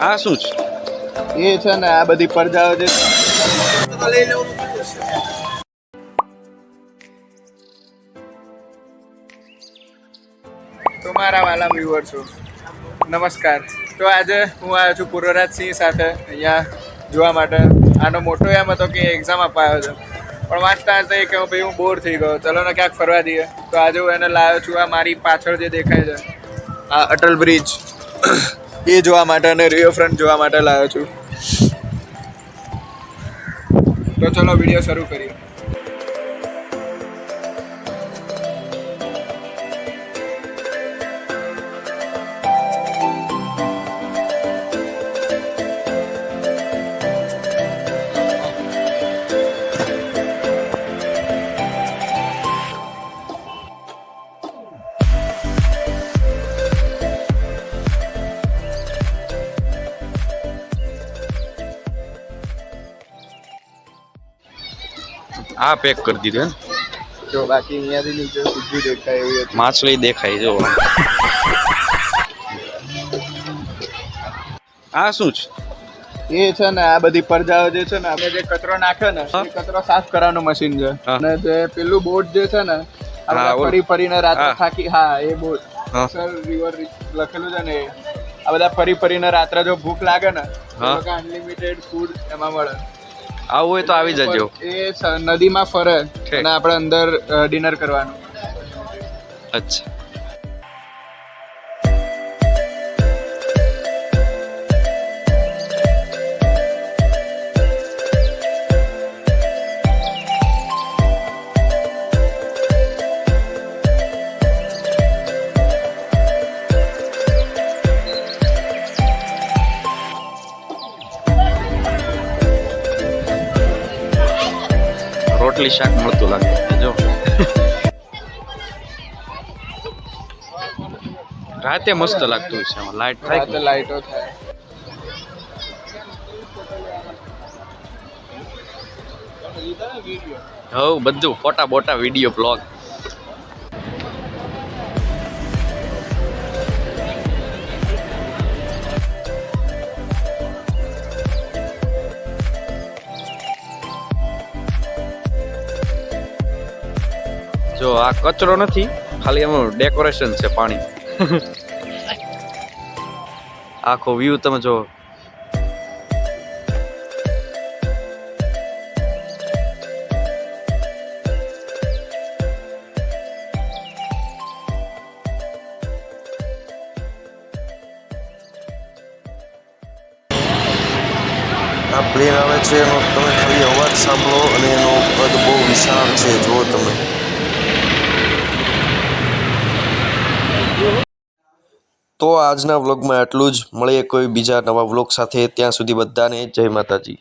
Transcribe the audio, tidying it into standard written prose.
આ શું છે? એ છે ને આ બધી પડદાઓ જે તો મારા વાલા વ્યુઅર્સો નમસ્કાર. તો આજે હું આવ્યો છું પૂર્વરાજસિંહ સાથે અહીંયા જોવા માટે. આનો મોટો એમ હતો કે એક્ઝામ આપવા આવ્યો છે, પણ વાંચતા વાંચતા કે ભાઈ હું બોર થઈ ગયો, ચલો ને ક્યાંક ફરવા દઈએ. તો આજે હું એને લાવ્યો છું આ મારી પાછળ જે દેખાય છે આ અટલ બ્રિજ એ જોવા માટે અને રિવરફ્રન્ટ જોવા માટે લાવ્યો છું. તો ચલો વિડીયો શરૂ કરીએ. આ પેક કરી દીધું જો બાકી અહીંયાથી નીચે સીધી દેખાય એવી હતી. માછલી દેખાય જો. આ શું છે? એ છે ને આ બધી પડદાઓ જે છે ને આપણે જે કચરો નાખે ને એ કચરો સાફ કરવાનું મશીન છે. અને જે પેલું બોટ જે છે ને આપણે ફરી ફરીને રાત્રે થાકી એ બોટ સર રિવર લખેલું છે ને આ બધા ફરી ફરીને રાત્રે જો ભૂખ લાગે ને અનલિમિટેડ ફૂડ એમાં મળે. આવું હોય તો આવી જજો. એ નદીમાં ફરે અને આપણે અંદર ડિનર કરવાનું. અચ્છા. રોટલી શાક મળતું લાગે જો. રાતે મસ્ત લાગતું છે. લાઈટ થાય રાતે લાઈટો થાય. હવ બધું ફોટા બોટા વિડીયો બ્લોગ. જો આ કચરો નથી, ખાલી એનું ડેકોરેશન છે. પાણી આખો વ્યૂ તમે જો. આ પ્લેન આવે છે એનો તમે ખાલી અવાજ સાંભળો અને એનો કદ બહુ વિશાળ છે. જુઓ તમે. તો આજના વ્લોગમાં આટલું જ. મળીએ કોઈ બીજા નવા વ્લોગ સાથે. ત્યાં સુધી બધાને જય માતાજી.